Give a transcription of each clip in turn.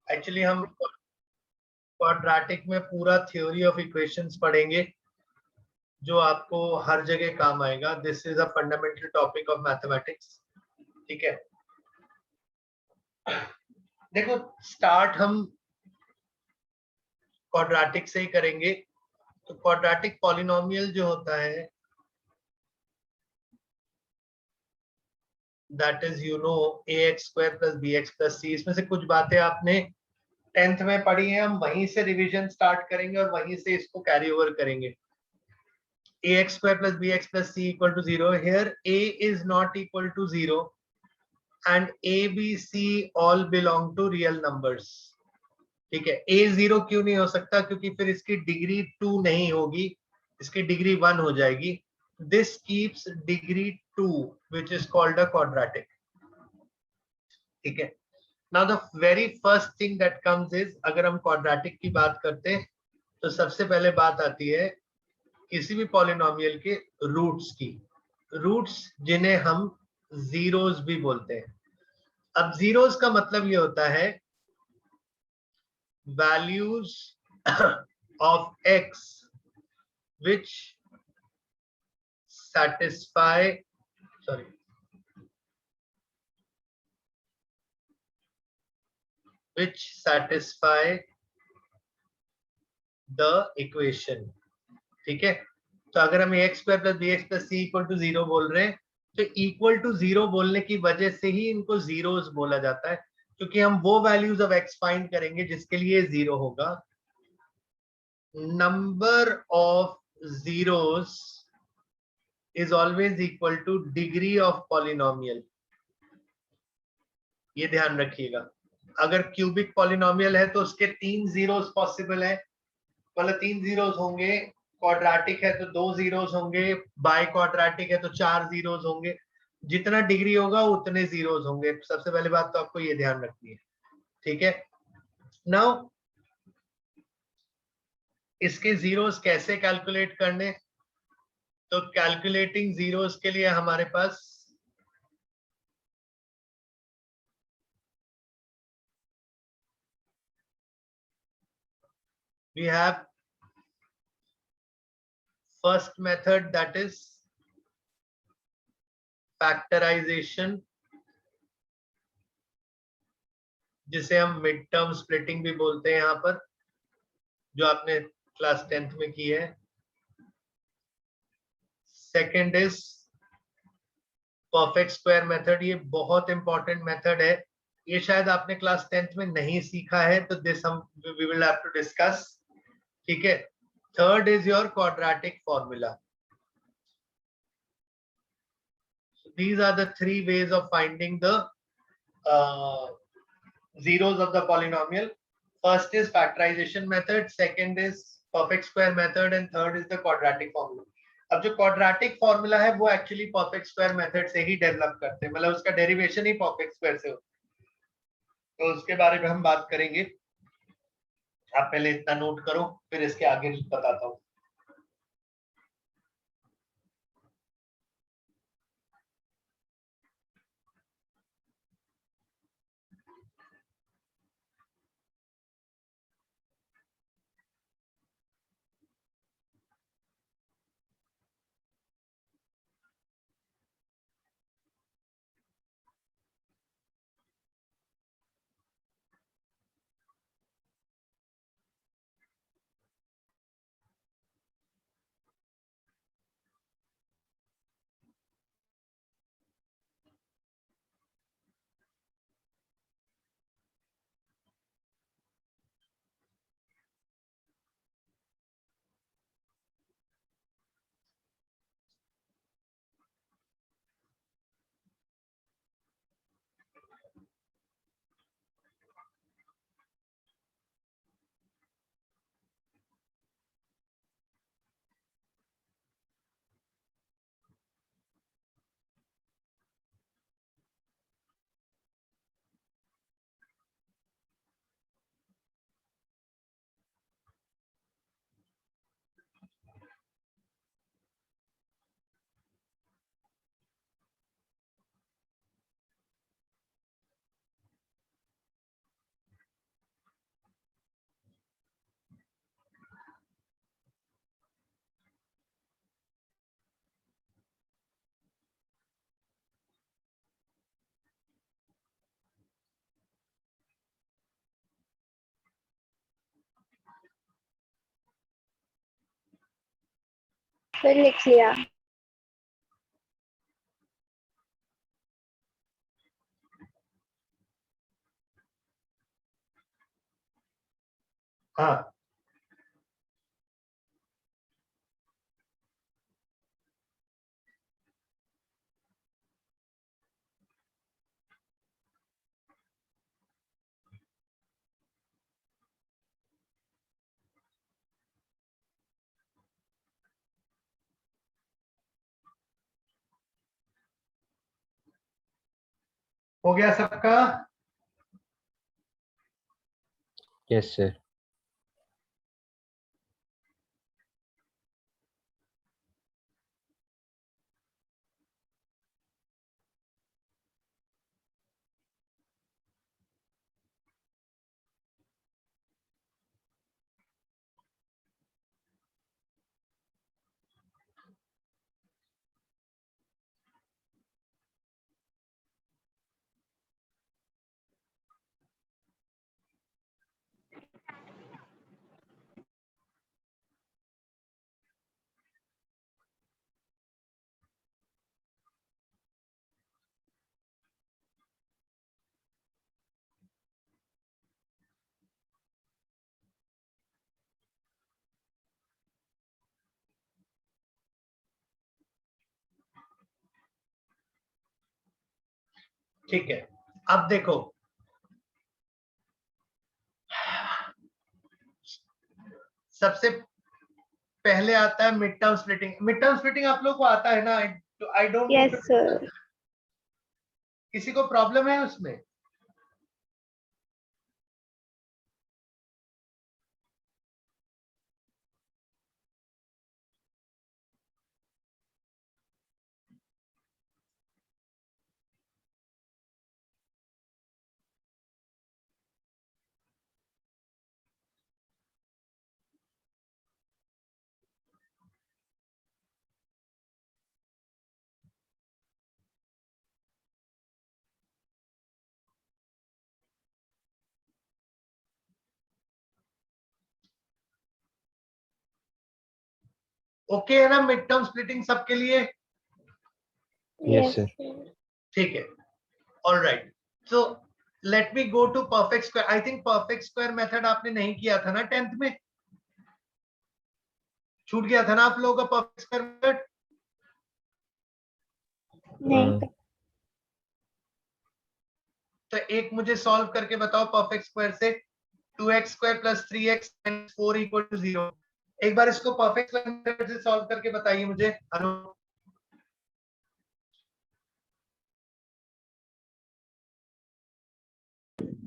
Actually हम quadratic में पूरा थ्योरी ऑफ इक्वेशंस पढ़ेंगे जो आपको हर जगह काम आएगा. This is a fundamental topic of mathematics. ठीक है, देखो स्टार्ट हम क्वाड्रेटिक से ही करेंगे. तो क्वाड्रेटिक पॉलिनोमियल जो होता है that is ax square plus bx plus c. इसमें से कुछ बातें आपने 10th में पढ़ी है, हम वहीं से रिवीजन स्टार्ट करेंगे और वहीं से इसको कैरी ओवर करेंगे. ax square plus bx plus c equal to 0. Here a is not equal to 0 and a b c all belong to real numbers. ठीक है, a 0 क्यों नहीं हो सकता? क्योंकि फिर इसकी डिग्री 2 नहीं होगी, इसकी डिग्री 1 हो जाएगी. This keeps degree 2 which is called a quadratic. ठीक है, now the very first thing that comes is, अगर हम क्वाड्रेटिक की बात करते हैं तो सबसे पहले बात आती है किसी भी पॉलिनोमियल के रूट्स की. रूट्स जिन्हें हम जीरोस भी बोलते हैं. अब जीरोस का मतलब ये होता है values of x which satisfy the equation. ठीक है, तो अगर हम ax square plus bx plus c equal to 0 बोल रहे हैं तो इक्वल टू 0 बोलने की वजह से ही इनको जीरोस बोला जाता है, क्योंकि हम वो वैल्यूज ऑफ x फाइंड करेंगे जिसके लिए 0 होगा. Number of zeros is always equal two degree of polynomial. ये ध्यान रखिएगा. अगर क्यूबिक पॉलिनोमियल है तो उसके 3 जीरोस पॉसिबल है, मतलब 3 जीरोस होंगे. क्वाड्रेटिक है तो 2 जीरोस होंगे, बाय क्वाड्रेटिक है तो 4 जीरोस होंगे. जितना डिग्री होगा उतने जीरोस होंगे. सबसे पहली बात तो आपको ये ध्यान रखनी है. ठीक है, नाउ इसके जीरोस कैसे कैलकुलेट करने? तो कैलकुलेटिंग जीरोस के लिए हमारे पास we have first method, that is factorization, जिसे हम मिड टर्म स्प्लिटिंग भी बोलते हैं यहाँ पर, जो आपने क्लास 10th में की है. Second is perfect square method. ये बहुत इंपॉर्टेंट मेथड है, ये शायद आपने क्लास 10th में नहीं सीखा है, तो दिस हम we will have to discuss. ठीक है, third is your quadratic formula. These are the three ways of finding the zeros of the polynomial. First is factorization method, second is perfect square method, and third is the quadratic formula. अब जो quadratic formula है वो actually perfect square method से ही develop करते हैं, मतलब उसका derivation ही perfect square से होता है. तो उसके बारे में हम बात करेंगे. आप पहले इतना नोट करो, फिर इसके आगे बताता हूँ. फिर लिख लिया। हाँ हो गया सबका? Yes sir. ठीक है, अब देखो सबसे पहले आता है mid term splitting. Mid term splitting आप लोग को आता है ना? I don't know, yes sir. किसी को प्रॉब्लम है उसमें? ओके है ना मिड टर्म स्प्लिटिंग सबके लिए? Yes sir. ठीक है, all right. So let me go to perfect square. I think perfect square method आपने नहीं किया था ना 10th में? छूट गया था ना आप लोगों का परफेक्ट स्क्वायर मेथड? नहीं। तो एक मुझे सॉल्व करके बताओ परफेक्ट स्क्वायर से। 2x square plus 3x minus 4 equal to 0। एक बार इसको परफेक्ट स्क्वायर मेथड से सॉल्व करके बताइए मुझे। अनु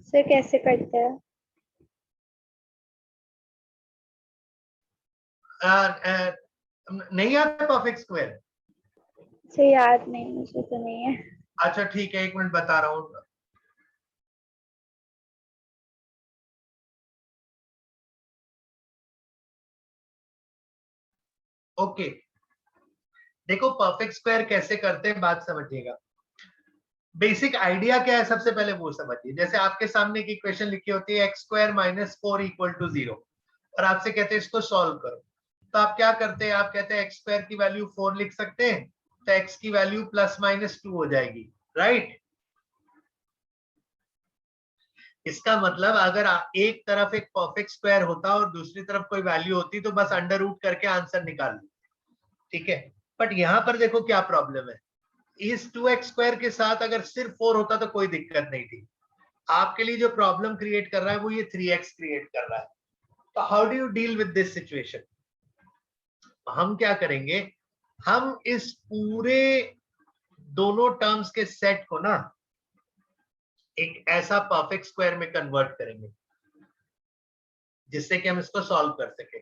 सर कैसे करते हैं? नहीं आता परफेक्ट स्क्वायर? सर याद नहीं, मुझे तो नहीं है। अच्छा ठीक है, एक मिनट बता रहा हूँ। ओके, देखो परफेक्ट स्क्वायर कैसे करते हैं, बात समझिएगा। बेसिक आइडिया क्या है सबसे पहले वो समझिए। जैसे आपके सामने एक इक्वेशन लिखी होती है x square minus 4 equal to 0, और आपसे कहते हैं इसको सॉल्व करो। तो आप क्या करते हैं? आप कहते हैं x स्क्वायर की वैल्यू 4 लिख सकते हैं, तो x की वैल्यू प्लस माइनस 2 हो जाएगी, राइट? इसका मतलब अगर एक तरफ एक परफेक्ट स्क्वायर होता और दूसरी तरफ कोई वैल्यू होती तो बस अंडर रूट करके आंसर निकाल लो, ठीक है? बट यहां पर देखो क्या प्रॉब्लम है। इस 2x स्क्वायर के साथ अगर सिर्फ 4 होता तो कोई दिक्कत नहीं थी। आपके लिए जो प्रॉब्लम क्रिएट कर रहा है वो ये 3x क्रिएट कर रहा है। तो how do you deal with this situation? हम क्या करेंगे, हम इस पूरे दोनों टर्म्स के सेट को ना एक ऐसा परफेक्ट स्क्वायर में कन्वर्ट करेंगे जिससे कि हम इसको सॉल्व कर सके।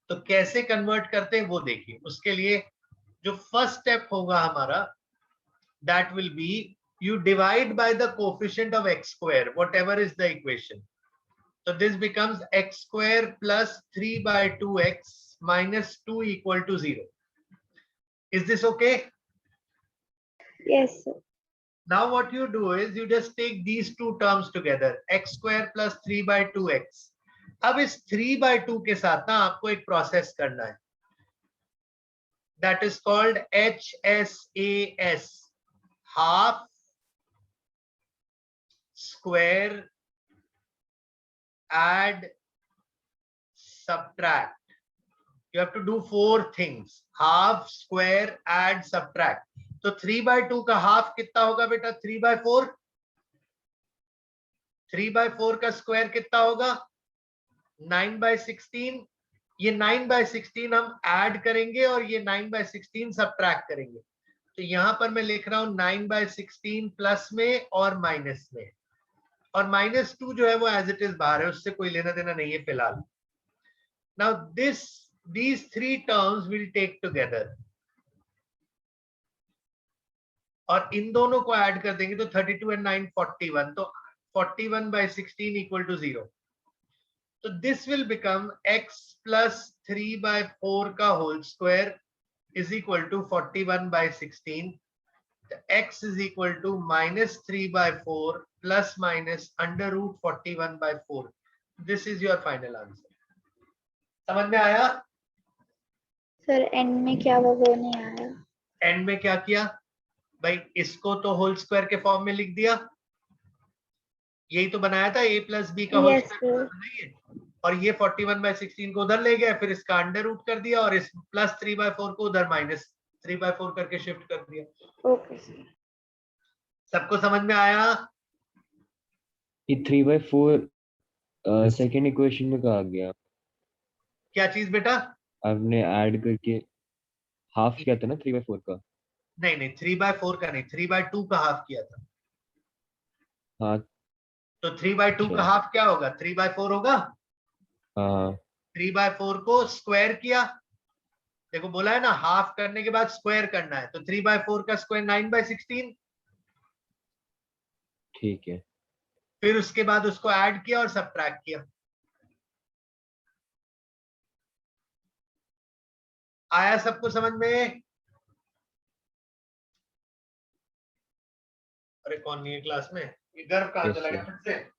तो कैसे कन्वर्ट करते हैं वो देखिए। उसके लिए जो फर्स्ट स्टेप होगा हमारा, that will be you divide by the coefficient of x square, whatever is the equation. So this becomes x square plus 3 by 2x minus 2 equal to 0. Is this okay? Yes sir. Now what you do is you just take these two terms together, x square plus 3 by 2x. अब इस 3 by 2 के साथ ना आपको एक process करना है, that is called HSAS, half square add subtract. You have to do 4 things: half, square, add, subtract. तो 3/2 का हाफ कितना होगा बेटा? 3/4. 3/4 का स्क्वायर कितना होगा? 9/16. ये 9/16 हम ऐड करेंगे और ये 9/16 सब्ट्रैक्ट करेंगे. तो यहां पर मैं लिख रहा हूं 9/16 प्लस में और माइनस में, और -2 जो है वो एज इट इज बाहर है, उससे कोई लेना देना नहीं है फिलहाल. Now these 3 terms will take together, और इन दोनों को ऐड कर देंगे तो 32 and 9 41. तो 41/16 equal to 0. तो this will become x plus 3/4 का whole square is equal to 41/16. X is equal to -3/4 plus minus under root 41/4. This is your final answer. समझ में आया? सर एंड में क्या वो नहीं आया. एंड में क्या किया भाई? इसको तो होल स्क्वायर के फॉर्म में लिख दिया. यही तो बनाया था a प्लस बी का होल Yes, स्क्वायर बनाइए, और ये 41/16 को उधर ले गया, फिर इसका अंडर रूट कर दिया और इस +3/4 को उधर -3/4 करके शिफ्ट कर दिया. Okay sir. सबको समझ में आया? ये 3/4 सेकेंड इक्वेशन में कहा गया. क्या चीज बेटा? आपने ऐड करके हाफ किया था ना 3/4 का. नहीं 3/4 का नहीं, 3/2 का हाफ किया था. हाँ. तो 3/2 का हाफ क्या होगा? 3/4 होगा. हाँ. 3/4 को स्क्वायर किया. देखो बोला है ना, हाफ करने के बाद स्क्वायर करना है, तो 3/4 का स्क्वायर 9/16. ठीक है. फिर उसके बाद उसको ऐड किया और सब्ट्रैक्ट किया. आया सबको समझ में? अरे कौन नहीं है क्लास में? ये गर्व कहां Yes, चला sir. गया फिर से?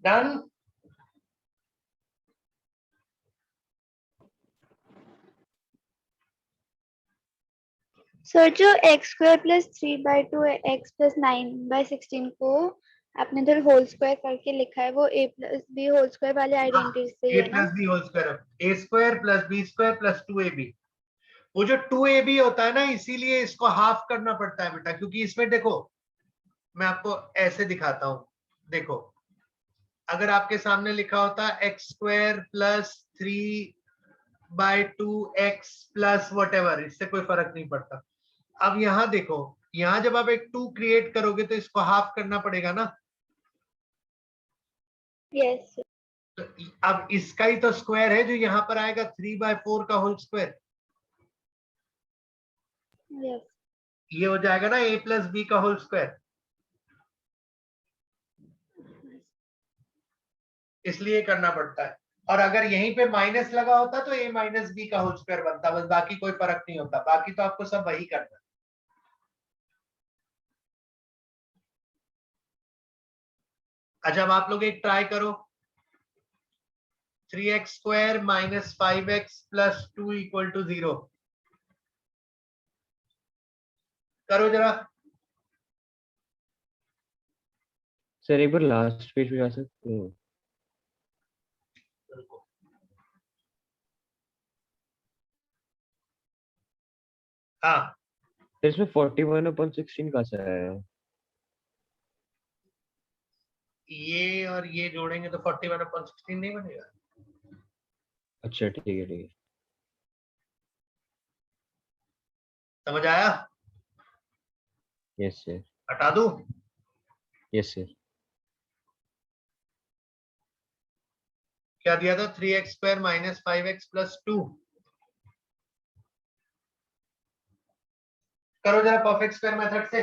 डन. सर जो x square plus 3/2 x plus 9/16 को आपने इधर होल स्क्वायर करके लिखा है, वो a plus B whole square वाले आइडेंटिटी से ही ए है ना? Plus B whole square, A square plus B square plus 2ab। वो जो 2ab होता है ना, इसीलिए इसको हाफ करना पड़ता है बेटा, क्योंकि इसमें देखो मैं आपको ऐसे दिखाता हूं। देखो अगर आपके सामने लिखा होता x square plus 3/2 x plus what ever, इससे कोई फर्क नहीं पड़ता। अब यहां देखो, यहां जब आप एक 2 क्रिएट करोगे तो इसको हाफ करना पड़ेगा ना। यस तो अब इसका ही तो स्क्वायर है जो यहां पर आएगा, 3/4 का होल स्क्वायर। यस। ये हो जाएगा ना a प्लस बी का होल स्क्वायर। इसलिए करना पड़ता है। और अगर यहीं पे माइनस लगा होता तो a माइनस बी का होल स्क्वायर बनता, बस बाकी कोई फर्क नहीं होता, बाकी तो आपको सब वही करना है। अच्छा अब आप लोग एक ट्राई करो, 3x² minus 5x plus 2 equal to 0। करो जरा। सर एक बार लास्ट पेज पे जा सकते हो? हाँ, सर इसमें 41/16 कहाँ से आया है? ये और ये जोड़ेंगे तो 41/16 नहीं बनेगा। अच्छा ठीक है ठीक है। समझ आया? Yes sir. हटा दूं? Yes sir. क्या दिया था? 3x² minus 5x plus 2। करो जरा परफेक्ट स्क्वायर मेथड से।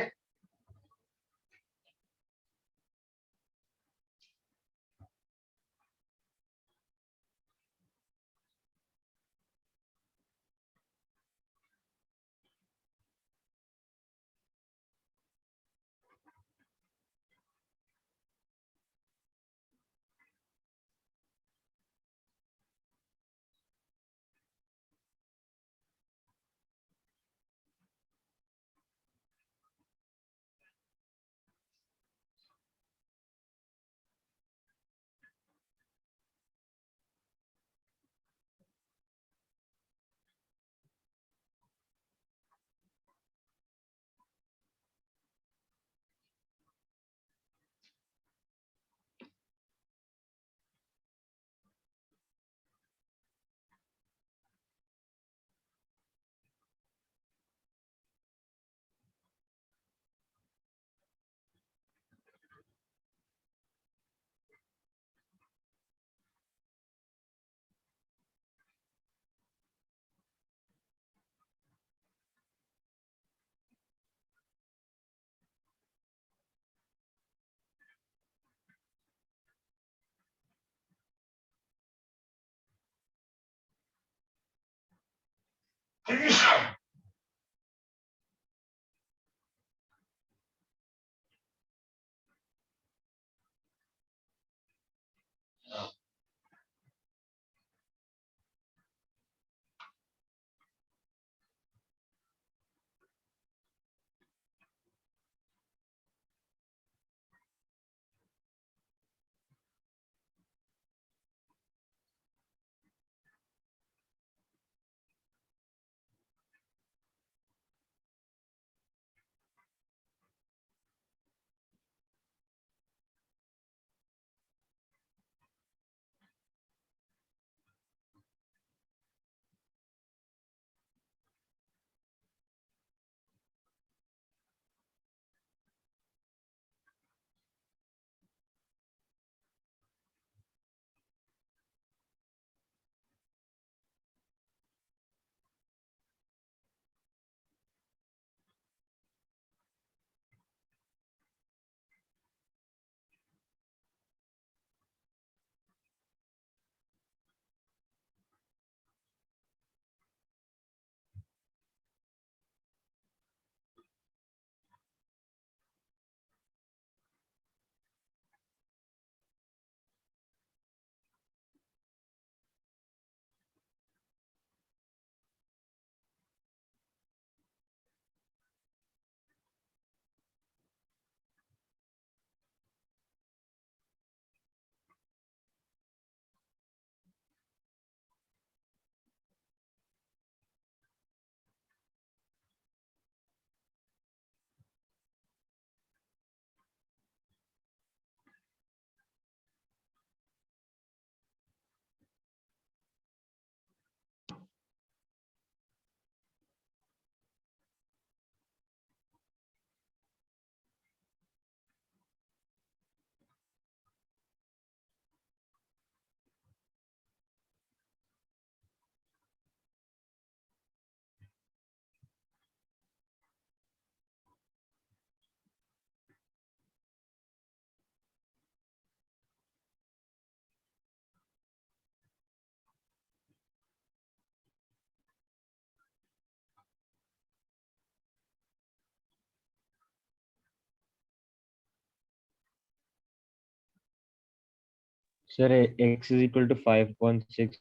Sir x is equal to 5.6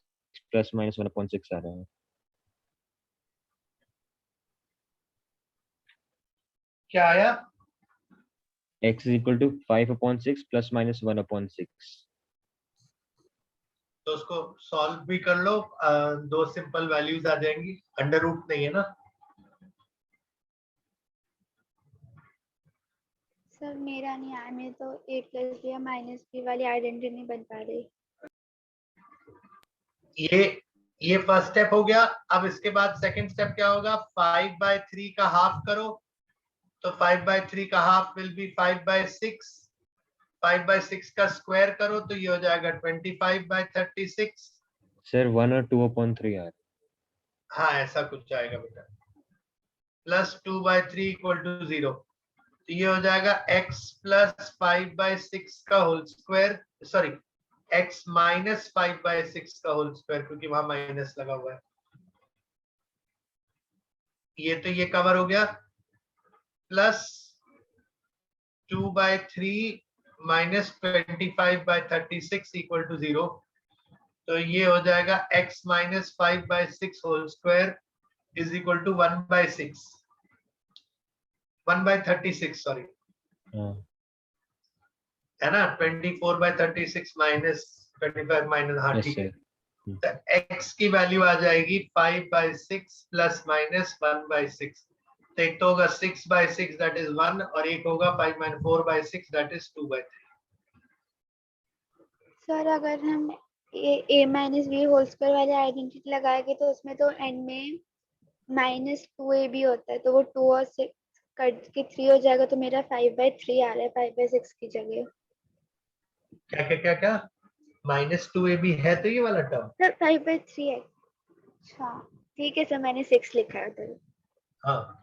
plus minus 1/6 आ रहा है। क्या आया? x is equal to 5/6 plus minus 1/6। तो उसको सॉल्व भी कर लो, दो सिंपल वैल्यूज आ जाएंगी, अंडर रूट नहीं है ना। सर मेरा नहीं आया, मैं तो a प्लस बी या माइनस बी वाली आइडेंटिटी नहीं बन पा रही। ये फर्स्ट स्टेप हो गया। अब इसके बाद सेकंड स्टेप क्या होगा? 5/3 का हाफ करो, तो 5/3 का हाफ विल बी 5/6। 5/6 का स्क्वायर करो तो ये हो जाएगा 25/36। सर 1 और 2/3 आ रहा है। हाँ ऐसा कुछ आएगा बेटा। प्लस 2/3 इक्वल टू 0, तो ये हो जाएगा x प्लस 5/6 का whole square, sorry x minus 5/6 का होल स्क्वायर, क्योंकि वहां माइनस लगा हुआ है। ये तो ये कवर हो गया। प्लस 2/3 माइनस 25/36 इक्वल टू 0, तो ये हो जाएगा x minus 5/6 whole square is equal to 1/6, 1/36 sorry, हाँ है ना। 24/36 माइनस 25 माइनस, हाँ यस ठीक है। सर। तो x की वैल्यू आ जाएगी 5/6 प्लस माइनस 1/6। तो एक तो होगा 6/6 दैट इज 1, और एक होगा 5 माइनस 4/6 दैट इज 2/3। सर अगर हम a minus b whole square वाली आइडेंटिटी लगाएंगे तो उसमें तो एंड में -2a भी होता है, तो वो 2 और 6 कट के 3 हो जाएगा, तो मेरा 5/3 आ रहा है 5/6 की जगह। क्या क्या क्या क्या? -2a भी है तो ये वाला टर्म। सर 5/3 है। अच्छा ठीक है सर, मैंने 6 लिखा है उधर। हाँ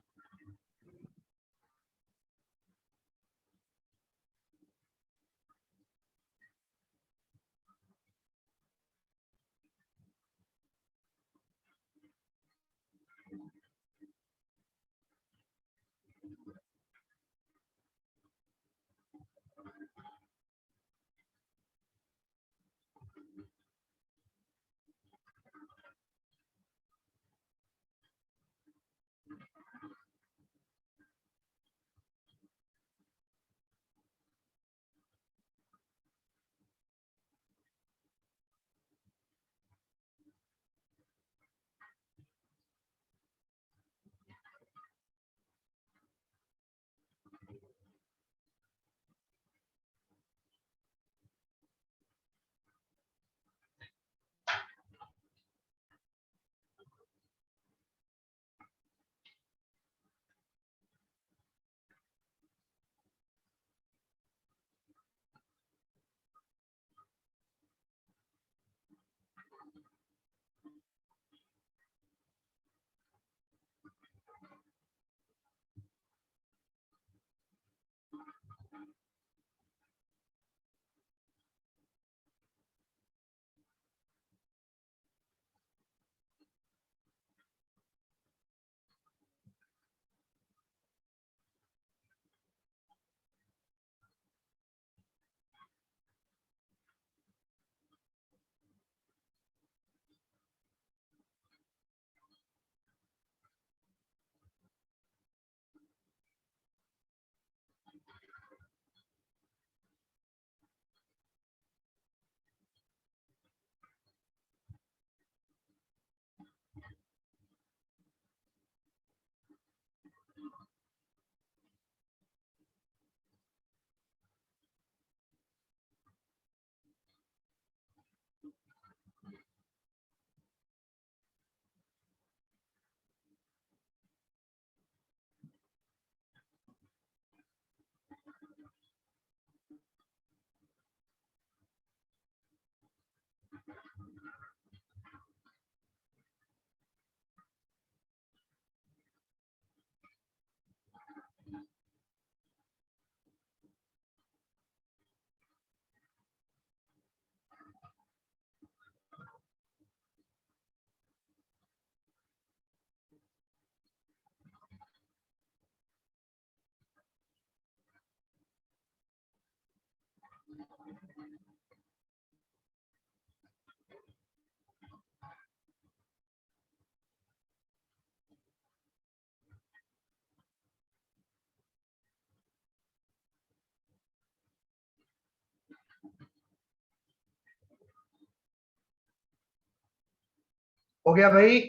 हो गया भाई?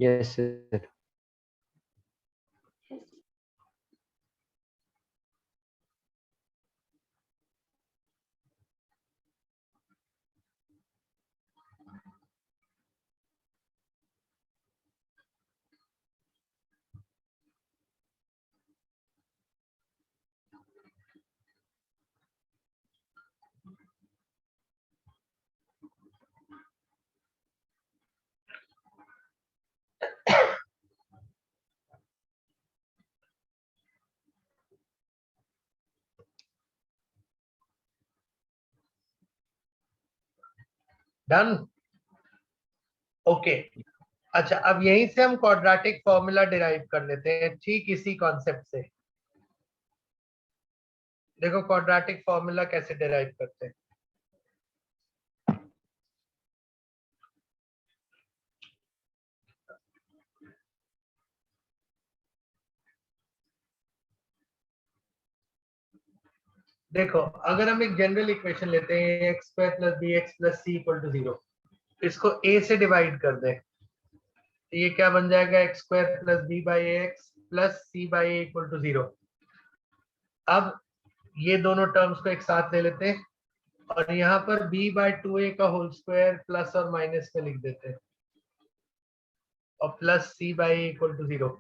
Yes, sir. डन। ओके। अच्छा, अब यहीं से हम क्वाड्रेटिक फॉर्मूला डिराइव कर लेते हैं, ठीक इसी कॉन्सेप्ट से। देखो क्वाड्रेटिक फॉर्मूला कैसे डिराइव करते हैं। देखो अगर हम एक जनरल इक्वेशन लेते हैं x square plus b x plus c equal to 0, इसको a से डिवाइड कर दें तो ये क्या बन जाएगा, x square plus b by x plus c by a equal to 0। अब ये दोनों टर्म्स को एक साथ ले लेते हैं और यहाँ पर b बाई 2a का होल स्क्वायर प्लस और माइनस में लिख देते हैं और plus c by a equal to 0।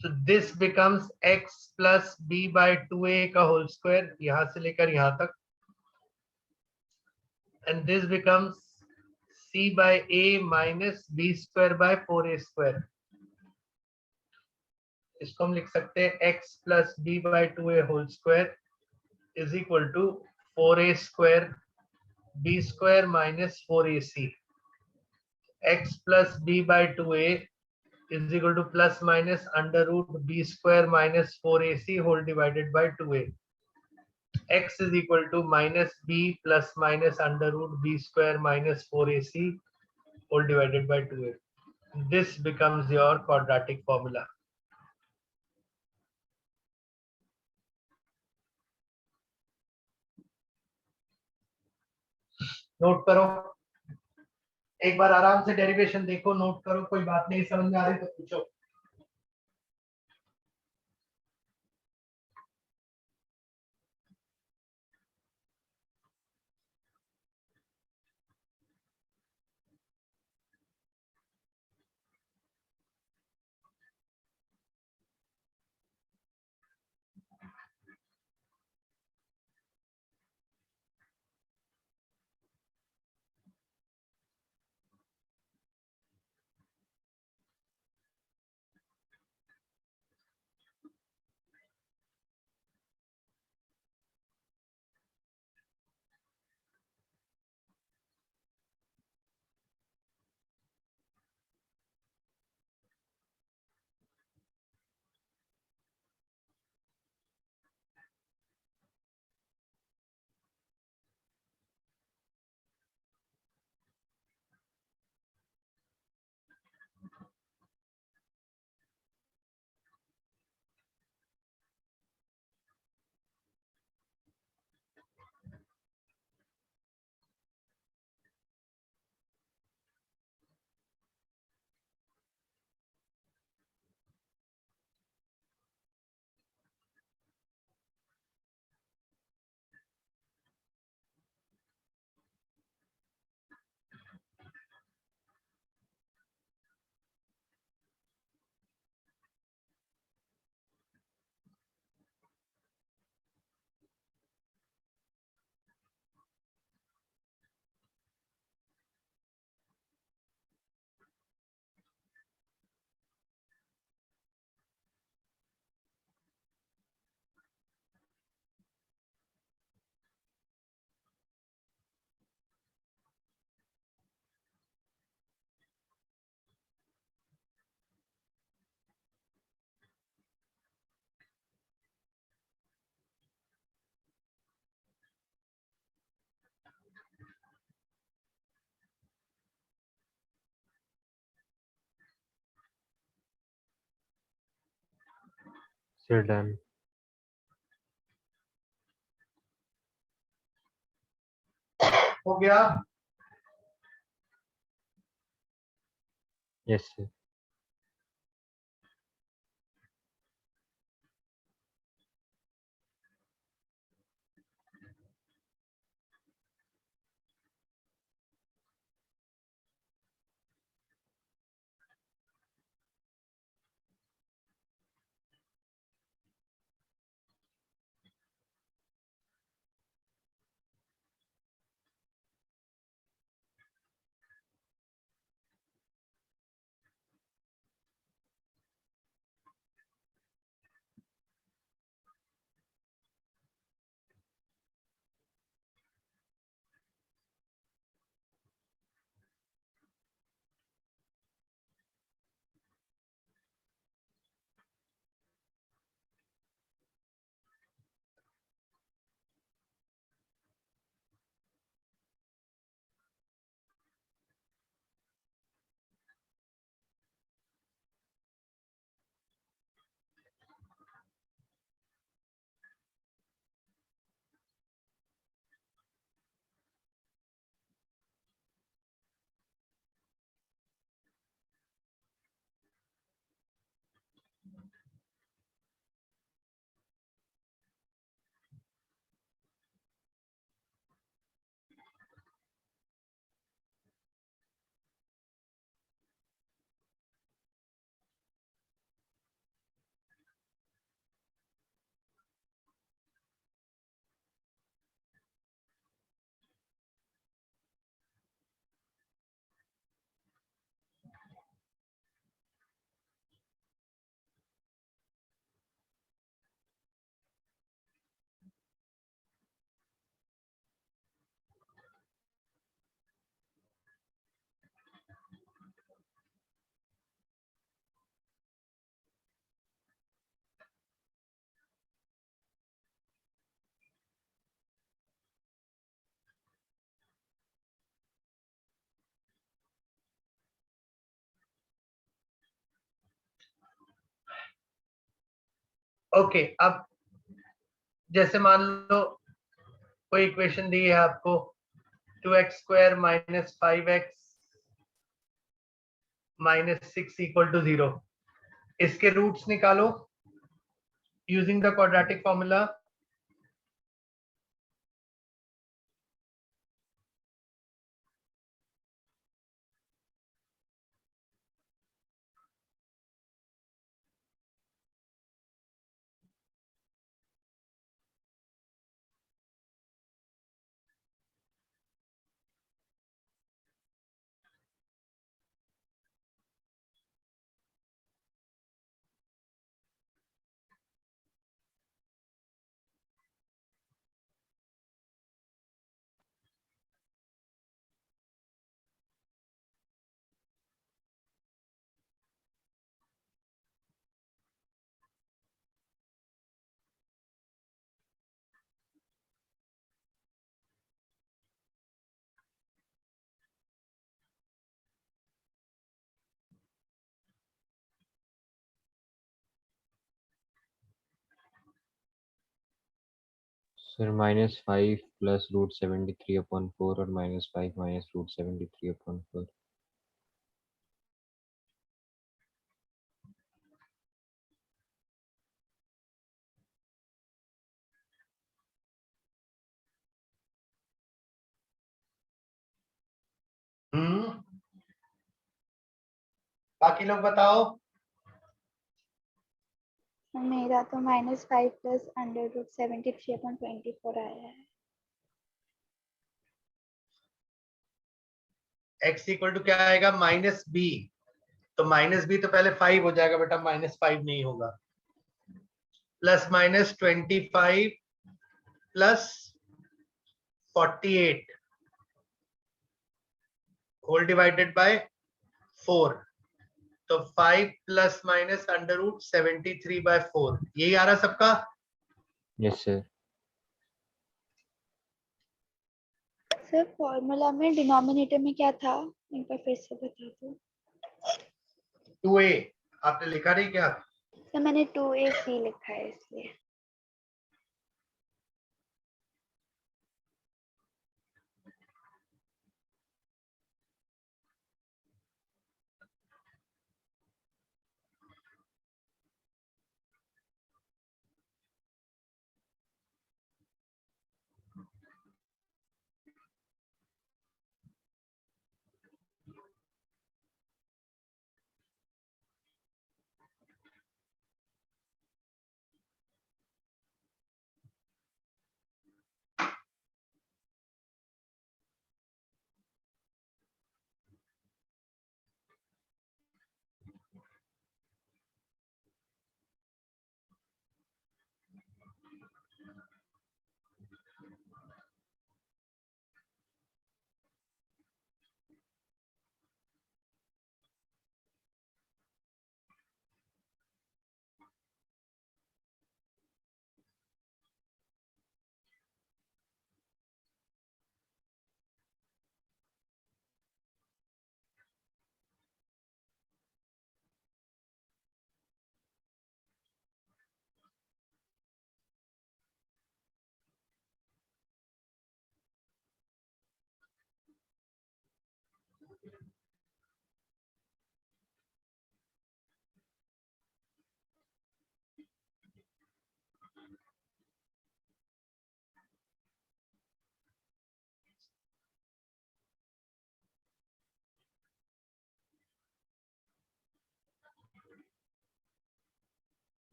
So this becomes x plus b by 2a का whole square यहाँ से लेकर यहाँ तक, and this becomes c by a minus b square by 4a square। इसको हम लिख सकते हैं x plus b by 2a whole square is equal to 4a square b square minus 4ac। x plus b by 2a is equal to plus minus under root b square minus 4ac whole divided by 2a। x is equal to minus b plus minus under root b square minus 4ac whole divided by 2a। This becomes your quadratic formula। Note करो, एक बार आराम से derivation देखो, note करो, कोई बात नहीं समझ में आ रही तो पूछो। Sir, done. हो गया? Yes, sir. ओके अब जैसे मान लो कोई इक्वेशन दी है आपको 2x² minus 5x minus 6 equal to 0, इसके रूट्स निकालो using the quadratic formula. Sir -5 plus √73/4 और -5 माइनस √73/4। बाकी लोग बताओ। मेरा तो -5 प्लस √73/24 आया है। x इक्वल टू क्या आएगा -b, तो -b तो पहले 5 हो जाएगा बेटा, -5 नहीं होगा। +-25 प्लस 48 होल डिवाइडेड बाय 4, तो 5 प्लस माइनस √73/4, यही आ रहा सबका। Yes sir. सर फॉर्मूला में डिनोमिनेटर में क्या था, एक बार फिर से बता दो। 2a आपने लिखा नहीं क्या? सर मैंने 2ac लिखा है इसलिए।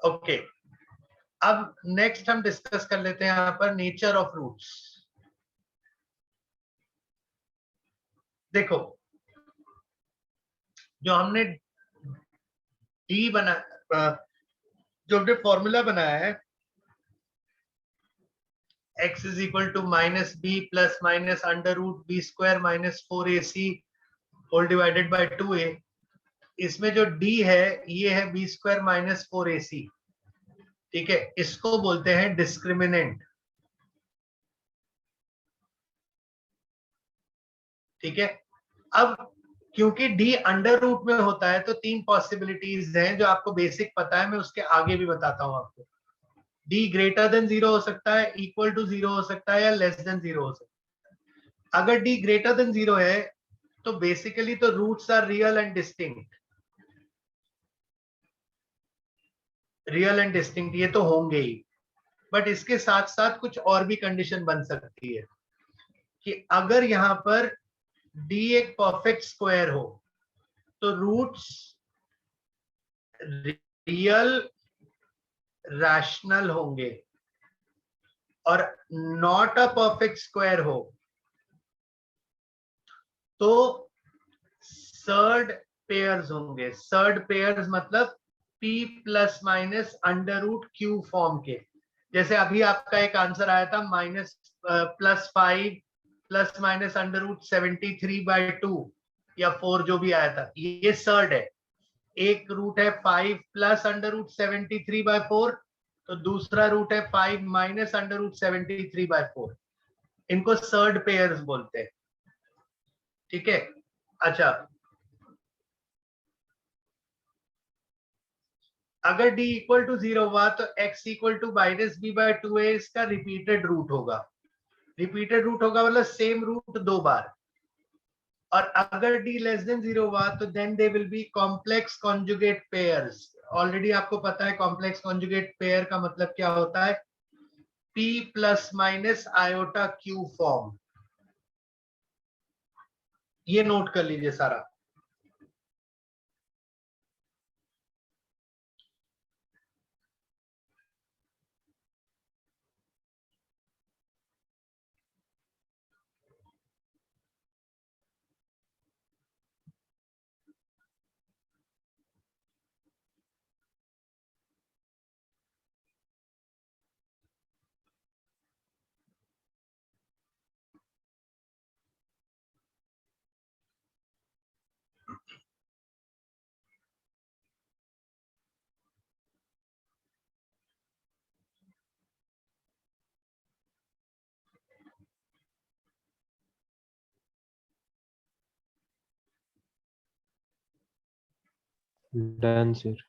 ओके, अब नेक्स्ट हम डिस्कस कर लेते हैं यहाँ पर नेचर ऑफ रूट्स। देखो, जो हमने डी बना जो हमने फॉर्मूला बनाया है, x is equal to minus b plus minus under root b square minus 4ac whole divided by 2a, इसमें जो d है ये है बी स्क्वायर माइनस 4ac। ठीक है, इसको बोलते हैं डिस्क्रिमिनेंट। ठीक है, अब क्योंकि d अंडर रूट में होता है तो तीन पॉसिबिलिटीज हैं जो आपको बेसिक पता है, मैं उसके आगे भी बताता हूं आपको। d ग्रेटर देन 0 हो सकता है, इक्वल टू 0 हो सकता है, या लेस देन 0 हो सकता है। अगर d ग्रेटर देन 0 है तो बेसिकली तो roots are real and distinct. Real and distinct ये तो होंगे ही, बट इसके साथ साथ कुछ और भी कंडीशन बन सकती है कि अगर यहां पर d एक परफेक्ट स्क्वायर हो तो रूट्स रियल रैशनल होंगे, और नॉट अ परफेक्ट स्क्वायर हो तो सर्ड पेयर्स होंगे। सर्ड पेयर्स मतलब p plus minus under root q form के। जैसे अभी आपका एक आंसर आया था minus +5 plus minus under root 73/2 या 4, जो भी आया था, ये सर्ड है। एक रूट है 5 प्लस अंडर रूट 73/4, तो दूसरा रूट है 5 माइनस अंडर रूट 73/4। इनको सर्ड पेयर्स बोलते हैं। ठीक है, अच्छा, अगर d इक्वल टू 0 हुआ तो x equal to minus b by 2a इसका रिपीटेड रूट होगा। रिपीटेड रूट होगा मतलब सेम रूट दो बार। और अगर d लेस देन 0 हुआ तो then they will be complex conjugate pairs. Already आपको पता है कॉम्प्लेक्स कॉन्जुगेट पेयर का मतलब क्या होता है, p plus minus iota Q form. ये नोट कर लीजिए सारा। Done sir.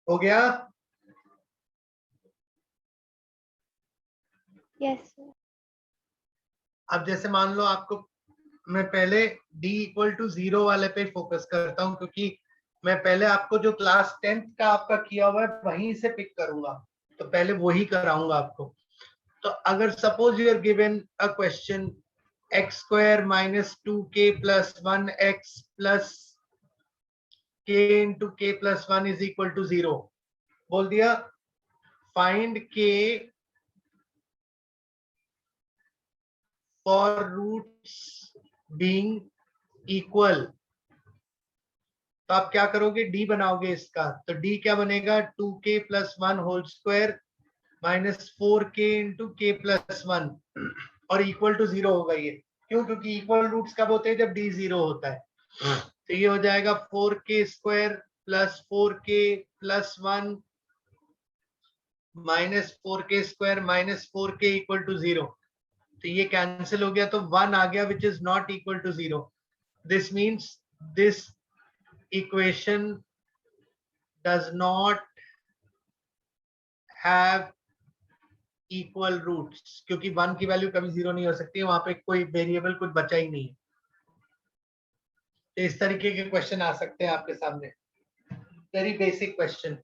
हो गया? Yes sir. अब जैसे मान लो आपको, मैं पहले d इक्वल टू 0 वाले पे फोकस करता हूं, क्योंकि मैं पहले आपको जो क्लास 10th का आपका किया हुआ है वहीं से पिक करूंगा, तो पहले वही कराऊंगा आपको। तो अगर suppose you are given a question x square minus 2k plus 1x plus k into k plus 1 is equal to 0, बोल दिया find k for roots being equal. तो आप क्या करोगे, डी बनाओगे इसका, तो डी क्या बनेगा 2k plus 1 whole square minus 4k into k plus 1 और इक्वल टू 0 होगा ये। क्यों? क्योंकि इक्वल रूट्स कब होते हैं, जब डी 0 होता है। तो ये हो जाएगा 4k square plus 4k plus 1 minus 4k square minus 4k equal to 0। तो ये कैंसिल हो गया, तो 1 आ गया which is not equal to 0। This means this equation does not have equal roots, क्योंकि 1 की वैल्यू कभी 0 नहीं हो सकती है, वहां पे कोई वेरिएबल कुछ बचा ही नहीं है। तो इस तरीके के क्वेश्चन आ सकते हैं आपके सामने, very basic question.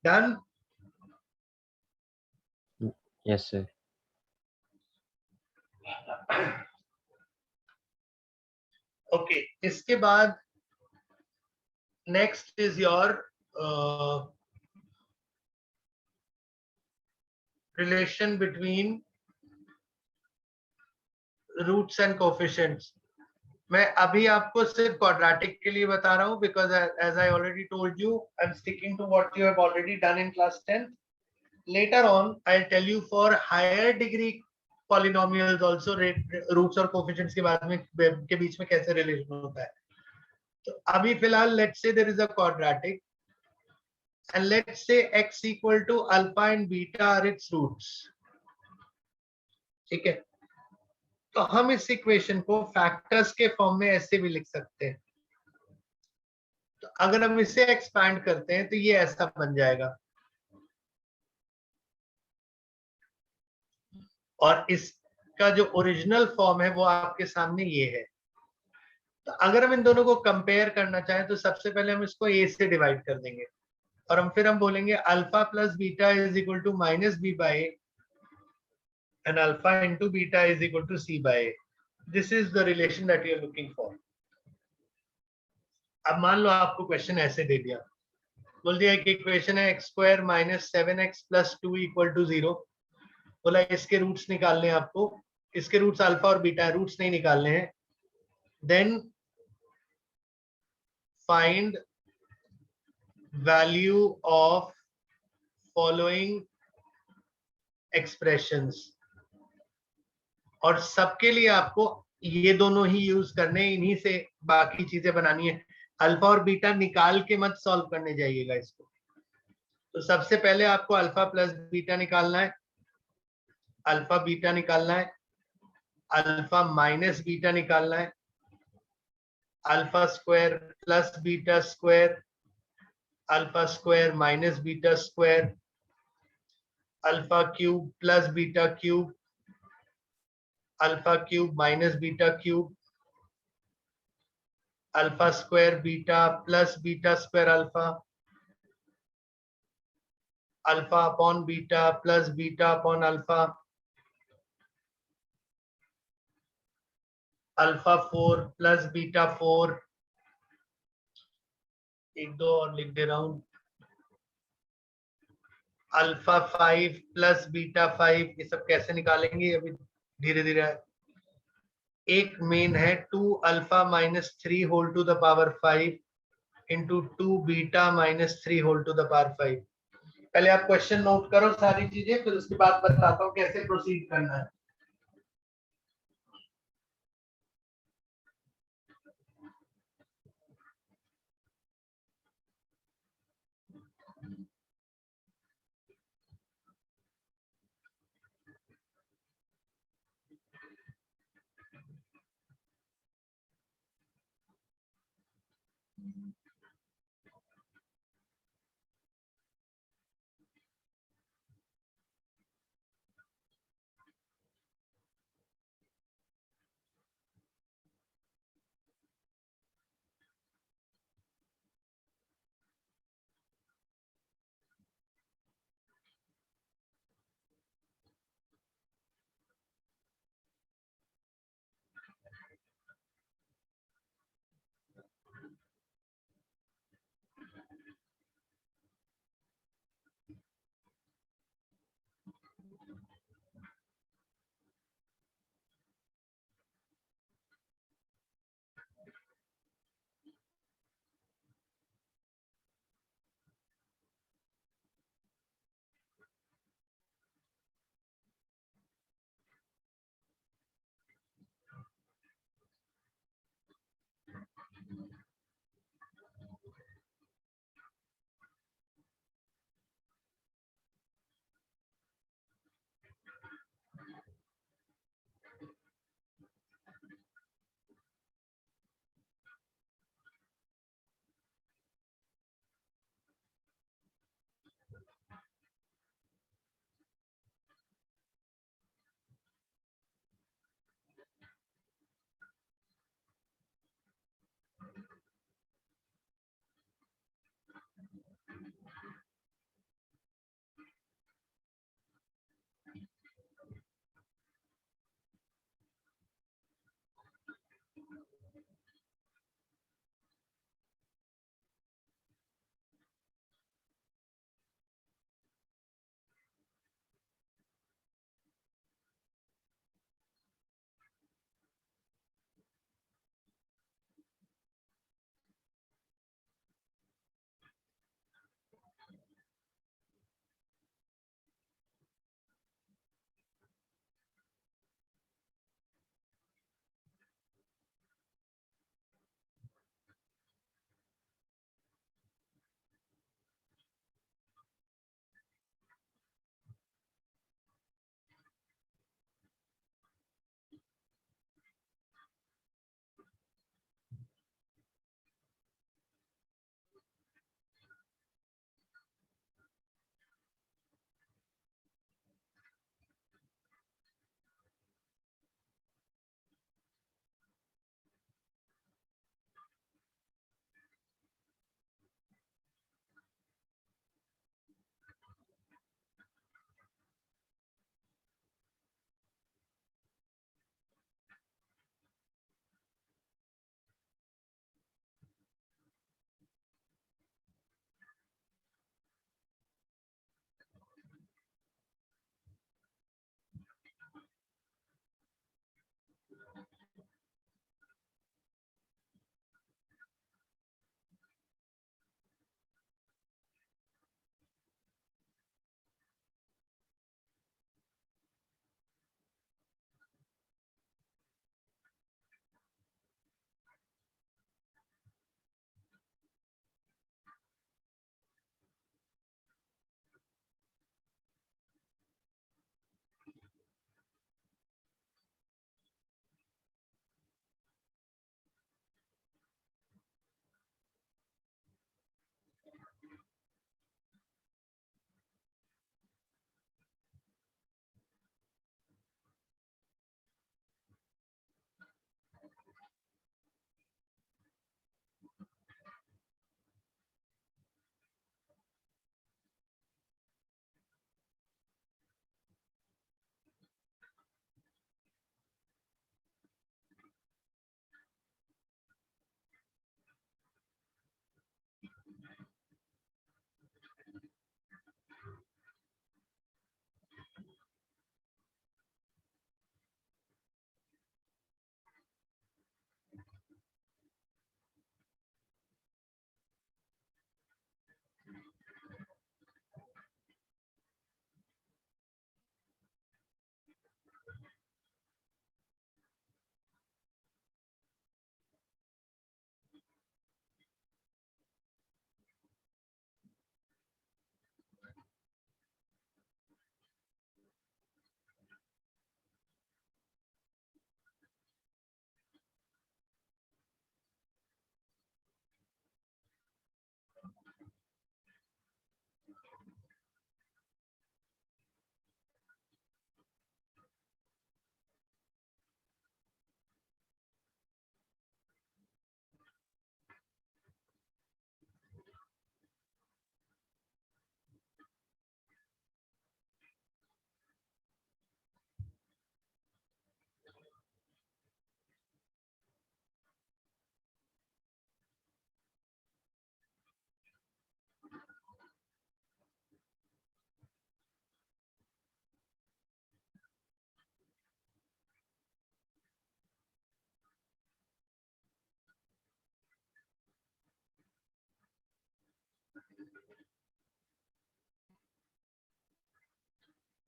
Done? Yes, sir. Okay, इसके बाद next is your relation between roots and coefficients. मैं अभी आपको सिर्फ क्वाड्रेटिक के लिए बता रहा हूं, because as I already told you, I am sticking to what you have already done in class 10th. Later on I'll tell you for higher degree polynomials also roots और coefficients के बीच में कैसे relation होता है। तो अभी फिलहाल let's say there is a quadratic and let's say x equal to alpha and beta are its roots, ठीक है। तो हम इस इक्वेशन को फैक्टर्स के फॉर्म में ऐसे भी लिख सकते हैं। तो अगर हम इसे एक्सपैंड करते हैं तो ये ऐसा बन जाएगा, और इसका जो ओरिजिनल फॉर्म है वो आपके सामने ये है। तो अगर हम इन दोनों को कंपेयर करना चाहें तो सबसे पहले हम इसको a से डिवाइड कर देंगे, और हम बोलेंगे alpha plus beta is equal to minus b by a and alpha into beta is equal to c by a. This is the relation that you are looking for. अब मान लो आपको क्वेश्चन ऐसे दे दिया, बोल दिया कि इक्वेशन है x square minus 7x plus 2 equal to 0। बोला इसके रूट्स निकालने हैं आपको, इसके रूट्स अल्फा और बीटा है, रूट्स नहीं निकालने हैं। Then find value of following expressions, और सबके लिए आपको ये दोनों ही यूज करने, इन्हीं से बाकी चीजें बनानी है। अल्फा और बीटा निकाल के मत सॉल्व करने जाइएगा इसको। तो सबसे पहले आपको अल्फा प्लस बीटा निकालना है, अल्फा बीटा निकालना है, अल्फा माइनस बीटा निकालना है, alpha square plus beta square, alpha square minus beta square, alpha cube plus beta cube, alpha cube minus beta cube, alpha square beta plus beta square alpha, alpha upon beta plus beta upon alpha, alpha 4 plus beta 4, एक दो और लिख दे रहा हूं, alpha 5 plus beta 5। ये सब कैसे निकालेंगे अभी धीरे धीरे। एक मेन है 2 alpha minus 3 whole to the power 5 into 2 beta minus 3 whole to the power 5। पहले आप क्वेश्चन नोट करो सारी चीजें, फिर उसके बाद बताता हूँ कैसे प्रोसीड करना है।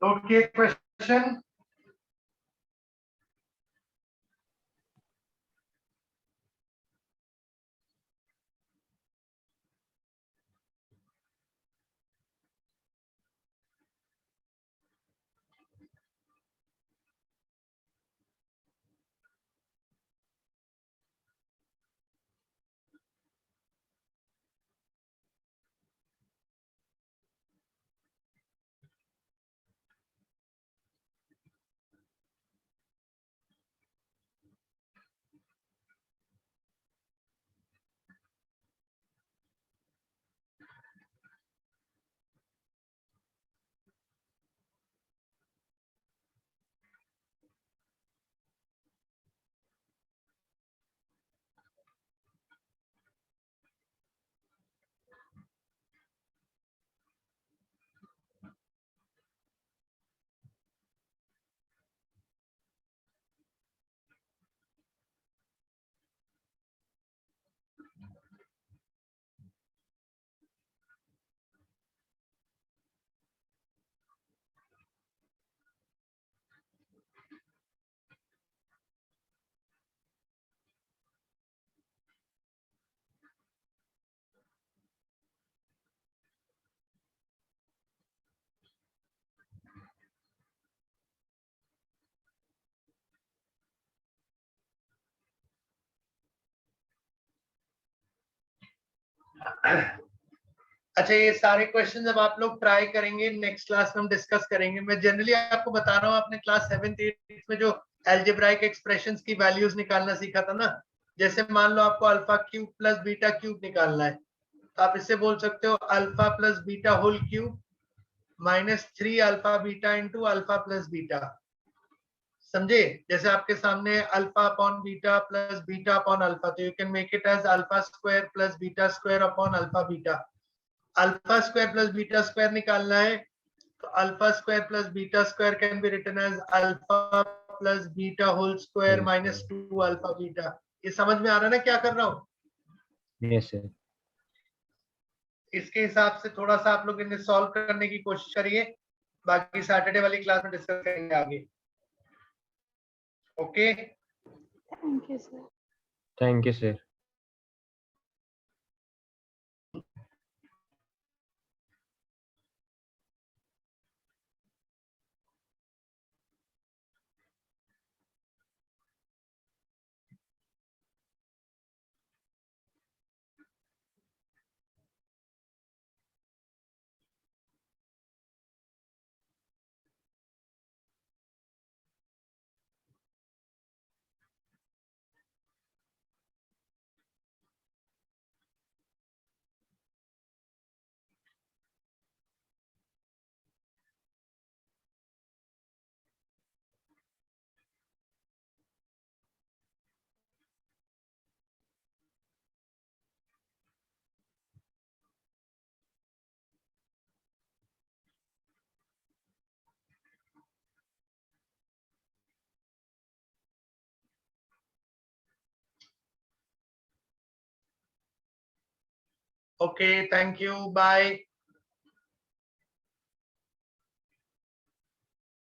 Okay, question. अच्छा, ये सारे क्वेश्चन जब आप लोग ट्राई करेंगे नेक्स्ट क्लास में हम डिस्कस करेंगे। मैं जनरली आपको बता रहा हूँ, आपने क्लास 7th 8th में जो एल्जेब्राइक एक्सप्रेशंस की वैल्यूज निकालना सीखा था ना, जैसे मान लो आपको alpha cube plus beta cube निकालना है, तो आप इससे बोल सकते हो alpha plus beta whole cube minus 3 alpha beta into alpha plus beta. समझे? जैसे आपके सामने alpha upon beta plus beta upon alpha, तो you can make it as alpha square plus beta square upon alpha beta. Alpha square plus beta square निकालना है, तो alpha square plus beta square can be written as alpha plus beta whole square minus 2 alpha beta. ये समझ में आ रहा है ना क्या कर रहा हूँ? Yes sir. इसके हिसाब से थोड़ा सा आप लोग इन्हें सॉल्व करने की कोशिश करिए, बाकी सैटरडे वाली क्लास में डिस्कस करेंगे आगे। Okay, thank you sir. Thank you sir. Okay, thank you, bye.